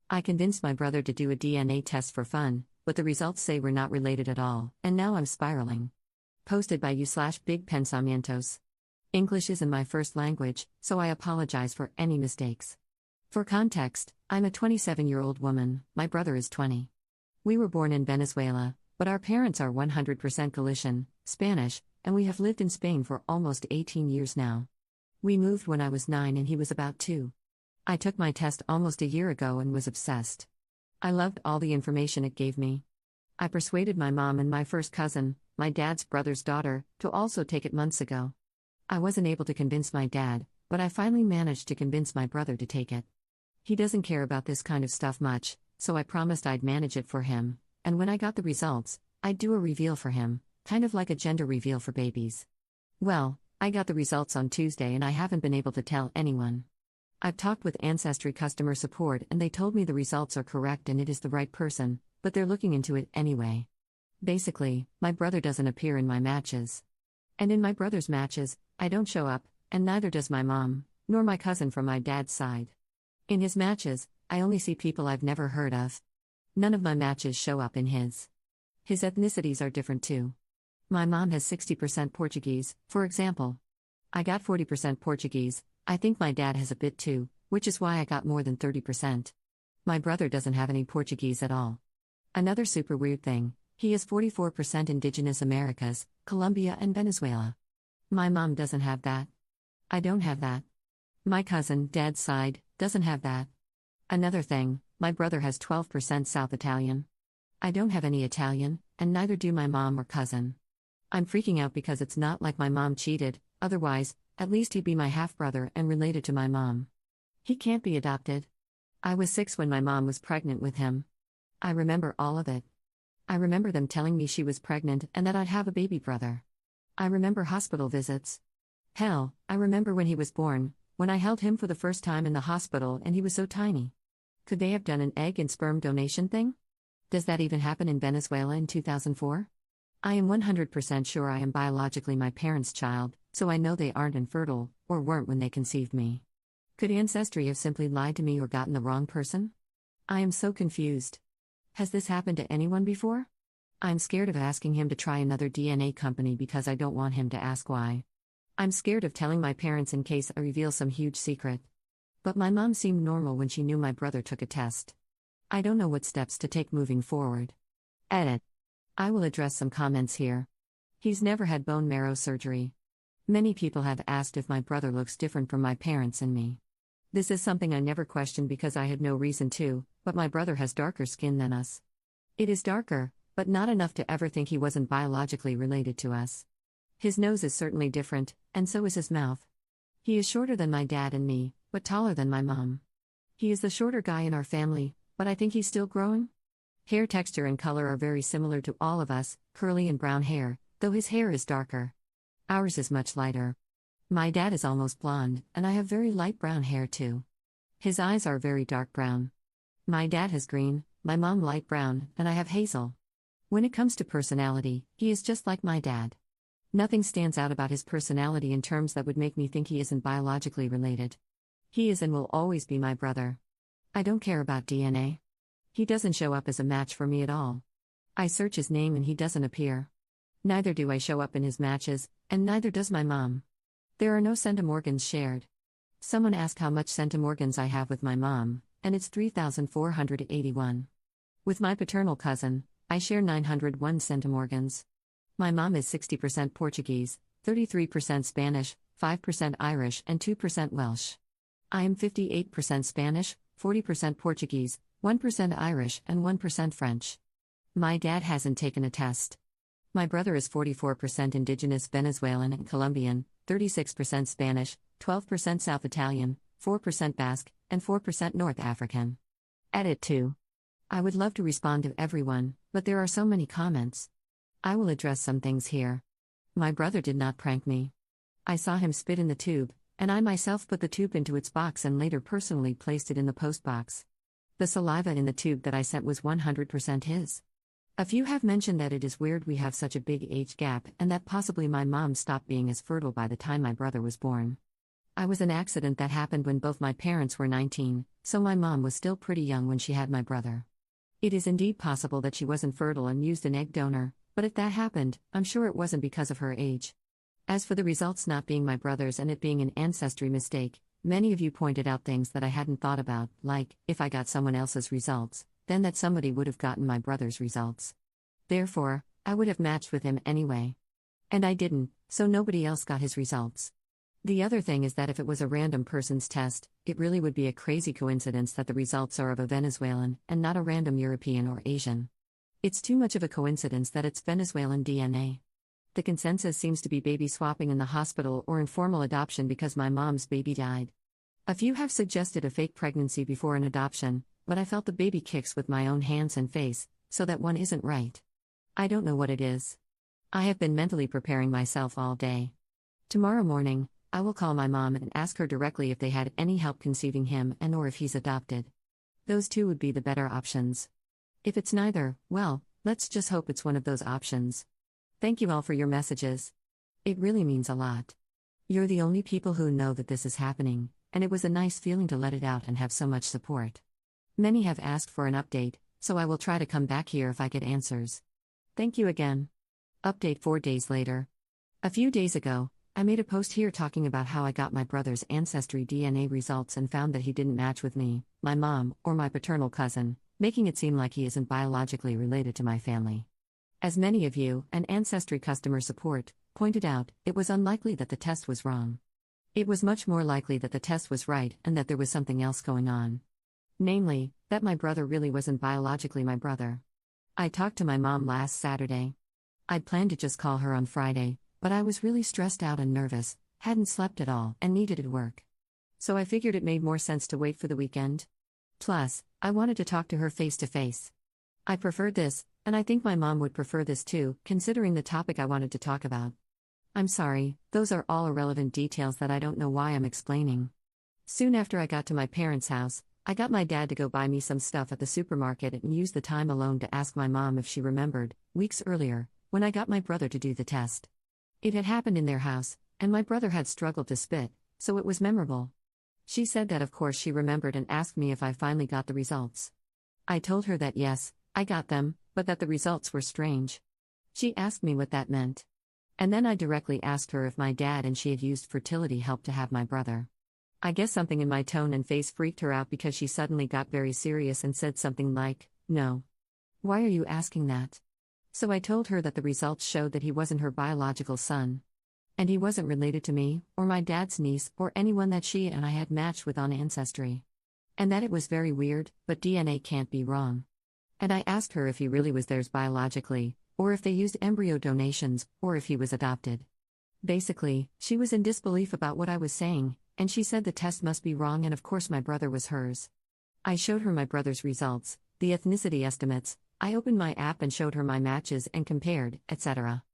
I convinced my brother to do a DNA test for fun, but the results say we're not related at all, and now I'm spiraling. Posted by you/Big Pensamientos. English isn't my first language, so I apologize for any mistakes. For context, I'm a 27-year-old woman, my brother is 20. We were born in Venezuela, but our parents are 100% Galician, Spanish, and we have lived in Spain for almost 18 years now. We moved when I was 9 and he was about 2. I took my test almost a year ago and was obsessed. I loved all the information it gave me. I persuaded my mom and my first cousin, my dad's brother's daughter, to also take it months ago. I wasn't able to convince my dad, but I finally managed to convince my brother to take it. He doesn't care about this kind of stuff much, so I promised I'd manage it for him, and when I got the results, I'd do a reveal for him, kind of like a gender reveal for babies. Well, I got the results on Tuesday and I haven't been able to tell anyone. I've talked with Ancestry customer support and they told me the results are correct and it is the right person, but they're looking into it anyway. Basically, my brother doesn't appear in my matches. And in my brother's matches, I don't show up, and neither does my mom, nor my cousin from my dad's side. In his matches, I only see people I've never heard of. None of my matches show up in his. His ethnicities are different too. My mom has 60% Portuguese, for example. I got 40% Portuguese, I think my dad has a bit too, which is why I got more than 30%. My brother doesn't have any Portuguese at all. Another super weird thing, he is 44% Indigenous Americas, Colombia and Venezuela. My mom doesn't have that. I don't have that. My cousin, dad's side, doesn't have that. Another thing, my brother has 12% South Italian. I don't have any Italian, and neither do my mom or cousin. I'm freaking out because it's not like my mom cheated, otherwise, at least he'd be my half-brother and related to my mom. He can't be adopted. I was 6 when my mom was pregnant with him. I remember all of it. I remember them telling me she was pregnant and that I'd have a baby brother. I remember hospital visits. Hell, I remember when he was born, when I held him for the first time in the hospital and he was so tiny. Could they have done an egg and sperm donation thing? Does that even happen in Venezuela in 2004? I am 100% sure I am biologically my parents' child, so I know they aren't infertile, or weren't when they conceived me. Could Ancestry have simply lied to me or gotten the wrong person? I am so confused. Has this happened to anyone before? I'm scared of asking him to try another DNA company because I don't want him to ask why. I'm scared of telling my parents in case I reveal some huge secret. But my mom seemed normal when she knew my brother took a test. I don't know what steps to take moving forward. Edit. I will address some comments here. He's never had bone marrow surgery. Many people have asked if my brother looks different from my parents and me. This is something I never questioned because I had no reason to, but my brother has darker skin than us. It is darker, but not enough to ever think he wasn't biologically related to us. His nose is certainly different, and so is his mouth. He is shorter than my dad and me, but taller than my mom. He is the shorter guy in our family, but I think he's still growing. Hair texture and color are very similar to all of us, curly and brown hair, though his hair is darker. Ours is much lighter. My dad is almost blonde, and I have very light brown hair too. His eyes are very dark brown. My dad has green, my mom light brown, and I have hazel. When it comes to personality, he is just like my dad. Nothing stands out about his personality in terms that would make me think he isn't biologically related. He is and will always be my brother. I don't care about DNA. He doesn't show up as a match for me at all. I search his name and he doesn't appear. Neither do I show up in his matches, and neither does my mom. There are no centimorgans shared. Someone asked how much centimorgans I have with my mom, and it's 3,481. With my paternal cousin, I share 901 centimorgans. My mom is 60% Portuguese, 33% Spanish, 5% Irish and 2% Welsh. I am 58% Spanish, 40% Portuguese, 1% Irish and 1% French. My dad hasn't taken a test. My brother is 44% Indigenous Venezuelan and Colombian, 36% Spanish, 12% South Italian, 4% Basque, and 4% North African. Edit 2. I would love to respond to everyone, but there are so many comments. I will address some things here. My brother did not prank me. I saw him spit in the tube, and I myself put the tube into its box and later personally placed it in the post box. The saliva in the tube that I sent was 100% his. A few have mentioned that it is weird we have such a big age gap and that possibly my mom stopped being as fertile by the time my brother was born. I was an accident that happened when both my parents were 19, so my mom was still pretty young when she had my brother. It is indeed possible that she wasn't fertile and used an egg donor, but if that happened, I'm sure it wasn't because of her age. As for the results not being my brother's and it being an ancestry mistake, many of you pointed out things that I hadn't thought about, like, if I got someone else's results, then that somebody would have gotten my brother's results. Therefore, I would have matched with him anyway. And I didn't, so nobody else got his results. The other thing is that if it was a random person's test, it really would be a crazy coincidence that the results are of a Venezuelan and not a random European or Asian. It's too much of a coincidence that it's Venezuelan DNA. The consensus seems to be baby swapping in the hospital or informal adoption because my mom's baby died. A few have suggested a fake pregnancy before an adoption, but I felt the baby kicks with my own hands and face, so that one isn't right. I don't know what it is. I have been mentally preparing myself all day. Tomorrow morning, I will call my mom and ask her directly if they had any help conceiving him and or if he's adopted. Those two would be the better options. If it's neither, well, let's just hope it's one of those options. Thank you all for your messages. It really means a lot. You're the only people who know that this is happening, and it was a nice feeling to let it out and have so much support. Many have asked for an update, so I will try to come back here if I get answers. Thank you again. Update 4 days later. A few days ago, I made a post here talking about how I got my brother's ancestry DNA results and found that he didn't match with me, my mom, or my paternal cousin, making it seem like he isn't biologically related to my family. As many of you, and Ancestry customer support, pointed out, it was unlikely that the test was wrong. It was much more likely that the test was right and that there was something else going on. Namely, that my brother really wasn't biologically my brother. I talked to my mom last Saturday. I'd planned to just call her on Friday, but I was really stressed out and nervous, hadn't slept at all, and needed to work. So I figured it made more sense to wait for the weekend. Plus, I wanted to talk to her face to face. I preferred this, and I think my mom would prefer this too, considering the topic I wanted to talk about. I'm sorry, those are all irrelevant details that I don't know why I'm explaining. Soon after I got to my parents' house, I got my dad to go buy me some stuff at the supermarket and used the time alone to ask my mom if she remembered, weeks earlier, when I got my brother to do the test. It had happened in their house, and my brother had struggled to spit, so it was memorable. She said that of course she remembered and asked me if I finally got the results. I told her that yes, I got them, but that the results were strange. She asked me what that meant. And then I directly asked her if my dad and she had used fertility help to have my brother. I guess something in my tone and face freaked her out because she suddenly got very serious and said something like, "No. Why are you asking that?" So I told her that the results showed that he wasn't her biological son. And he wasn't related to me, or my dad's niece, or anyone that she and I had matched with on Ancestry. And that it was very weird, but DNA can't be wrong. And I asked her if he really was theirs biologically, or if they used embryo donations, or if he was adopted. Basically, she was in disbelief about what I was saying, and she said the test must be wrong and of course my brother was hers. I showed her my brother's results, the ethnicity estimates, I opened my app and showed her my matches and compared, etc.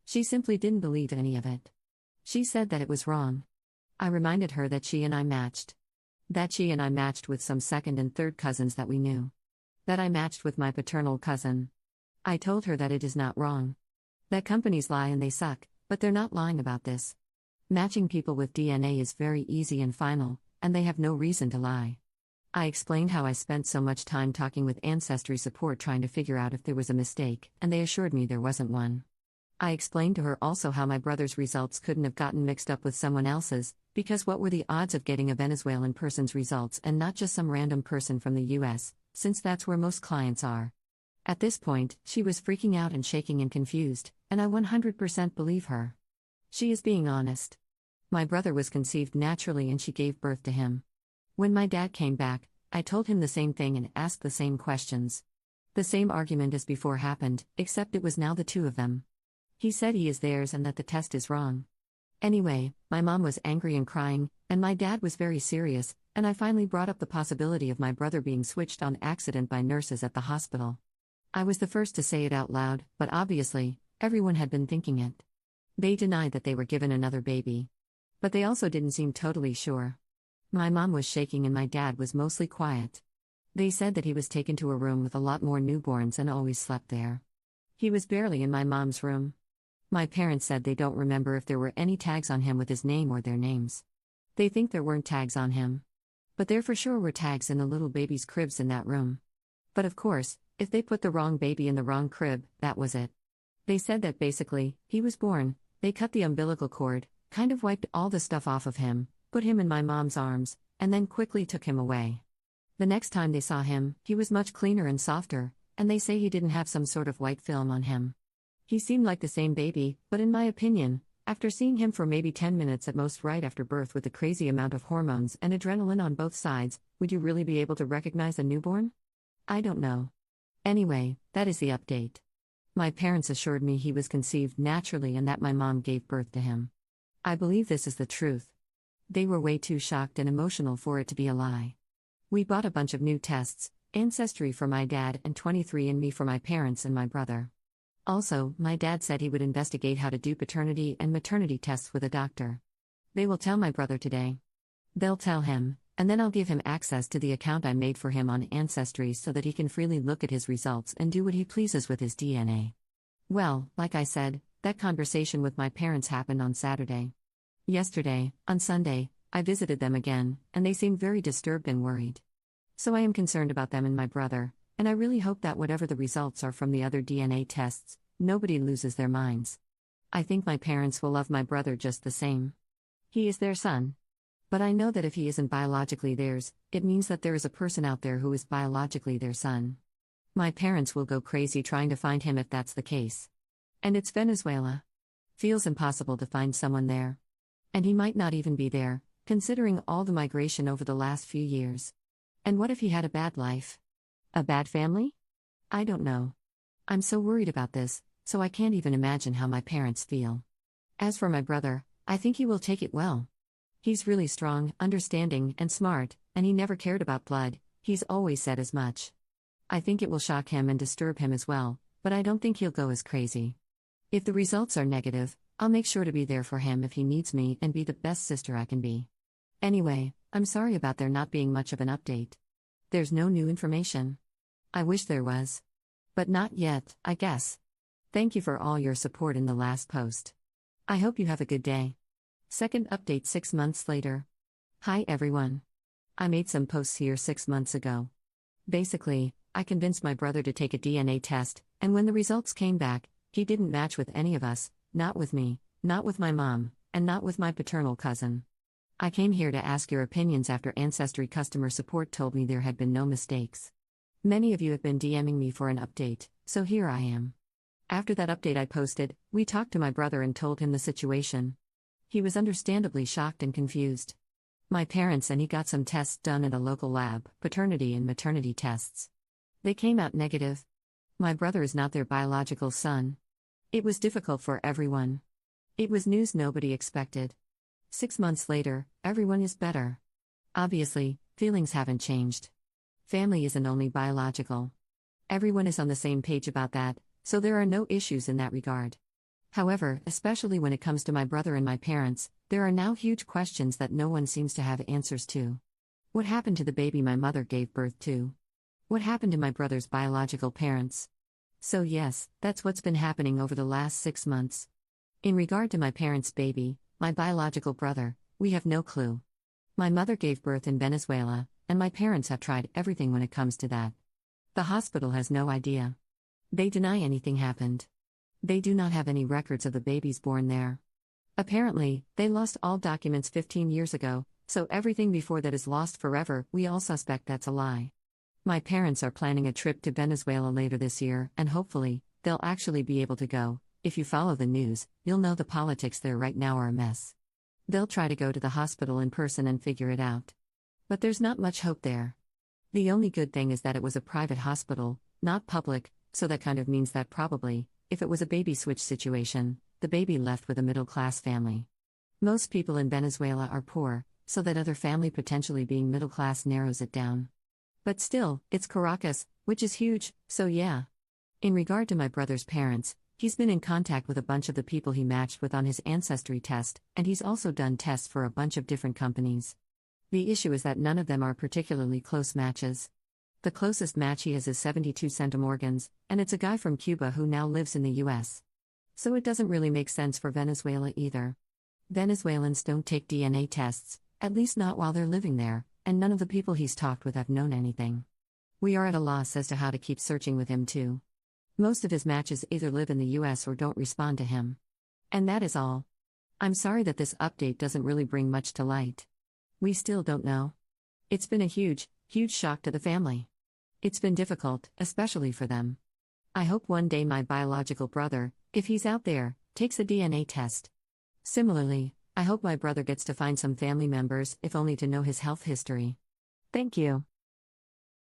She simply didn't believe any of it. She said that it was wrong. I reminded her that she and I matched. That she and I matched with some second and third cousins that we knew. That I matched with my paternal cousin. I told her that it is not wrong. That companies lie and they suck, but they're not lying about this. Matching people with DNA is very easy and final, and they have no reason to lie. I explained how I spent so much time talking with Ancestry support trying to figure out if there was a mistake, and they assured me there wasn't one. I explained to her also how my brother's results couldn't have gotten mixed up with someone else's, because what were the odds of getting a Venezuelan person's results and not just some random person from the US, since that's where most clients are. At this point, she was freaking out and shaking and confused, and I 100% believe her. She is being honest. My brother was conceived naturally and she gave birth to him. When my dad came back, I told him the same thing and asked the same questions. The same argument as before happened, except it was now the two of them. He said he is theirs and that the test is wrong. Anyway, my mom was angry and crying, and my dad was very serious, and I finally brought up the possibility of my brother being switched on accident by nurses at the hospital. I was the first to say it out loud, but obviously, everyone had been thinking it. They denied that they were given another baby. But they also didn't seem totally sure. My mom was shaking and my dad was mostly quiet. They said that he was taken to a room with a lot more newborns and always slept there. He was barely in my mom's room. My parents said they don't remember if there were any tags on him with his name or their names. They think there weren't tags on him. But there for sure were tags in the little baby's cribs in that room. But of course, if they put the wrong baby in the wrong crib, that was it. They said that basically, he was born, they cut the umbilical cord, kind of wiped all the stuff off of him, put him in my mom's arms, and then quickly took him away. The next time they saw him, he was much cleaner and softer, and they say he didn't have some sort of white film on him. He seemed like the same baby, but in my opinion, after seeing him for maybe 10 minutes at most right after birth with a crazy amount of hormones and adrenaline on both sides, would you really be able to recognize a newborn? I don't know. Anyway, that is the update. My parents assured me he was conceived naturally and that my mom gave birth to him. I believe this is the truth. They were way too shocked and emotional for it to be a lie. We bought a bunch of new tests, Ancestry for my dad and 23andMe for my parents and my brother. Also, my dad said he would investigate how to do paternity and maternity tests with a doctor. They will tell my brother today. They'll tell him, and then I'll give him access to the account I made for him on Ancestry so that he can freely look at his results and do what he pleases with his DNA. Well, like I said, that conversation with my parents happened on Saturday. Yesterday, on Sunday, I visited them again, and they seemed very disturbed and worried. So I am concerned about them and my brother, and I really hope that whatever the results are from the other DNA tests, nobody loses their minds. I think my parents will love my brother just the same. He is their son. But I know that if he isn't biologically theirs, it means that there is a person out there who is biologically their son. My parents will go crazy trying to find him if that's the case. And it's Venezuela. Feels impossible to find someone there. And he might not even be there, considering all the migration over the last few years. And what if he had a bad life? A bad family? I don't know. I'm so worried about this, so I can't even imagine how my parents feel. As for my brother, I think he will take it well. He's really strong, understanding, and smart, and he never cared about blood, he's always said as much. I think it will shock him and disturb him as well, but I don't think he'll go as crazy. If the results are negative, I'll make sure to be there for him if he needs me and be the best sister I can be. Anyway, I'm sorry about there not being much of an update. There's no new information. I wish there was. But not yet, I guess. Thank you for all your support in the last post. I hope you have a good day. Second update 6 months later. Hi everyone. I made some posts here 6 months ago. Basically, I convinced my brother to take a DNA test, and when the results came back, he didn't match with any of us, not with me, not with my mom, and not with my paternal cousin. I came here to ask your opinions after Ancestry customer support told me there had been no mistakes. Many of you have been DMing me for an update, so here I am. After that update I posted, we talked to my brother and told him the situation. He was understandably shocked and confused. My parents and he got some tests done at a local lab, paternity and maternity tests. They came out negative. My brother is not their biological son. It was difficult for everyone. It was news nobody expected. 6 months later, everyone is better. Obviously, feelings haven't changed. Family isn't only biological. Everyone is on the same page about that, so there are no issues in that regard. However, especially when it comes to my brother and my parents, there are now huge questions that no one seems to have answers to. What happened to the baby my mother gave birth to? What happened to my brother's biological parents? So yes, that's what's been happening over the last 6 months. In regard to my parents' baby, my biological brother, we have no clue. My mother gave birth in Venezuela, and my parents have tried everything when it comes to that. The hospital has no idea. They deny anything happened. They do not have any records of the babies born there. Apparently, they lost all documents 15 years ago, so everything before that is lost forever. We all suspect that's a lie. My parents are planning a trip to Venezuela later this year, and hopefully, they'll actually be able to go. If you follow the news, you'll know the politics there right now are a mess. They'll try to go to the hospital in person and figure it out. But there's not much hope there. The only good thing is that it was a private hospital, not public, so that kind of means that probably, if it was a baby switch situation, the baby left with a middle-class family. Most people in Venezuela are poor, so that other family potentially being middle-class narrows it down. But still, it's Caracas, which is huge, so yeah. In regard to my brother's parents, he's been in contact with a bunch of the people he matched with on his Ancestry test, and he's also done tests for a bunch of different companies. The issue is that none of them are particularly close matches. The closest match he has is 72 centimorgans, and it's a guy from Cuba who now lives in the US. So it doesn't really make sense for Venezuela either. Venezuelans don't take DNA tests, At least not while they're living there, and none of the people he's talked with have known anything. We are at a loss as to how to keep searching with him too. Most of his matches either live in the US or don't respond to him. And that is all. I'm sorry that this update doesn't really bring much to light. We still don't know. It's been a huge shock to the family. It's been difficult, especially for them. I hope one day my biological brother, if he's out there, takes a DNA test. Similarly, I hope my brother gets to find some family members, if only to know his health history. Thank you.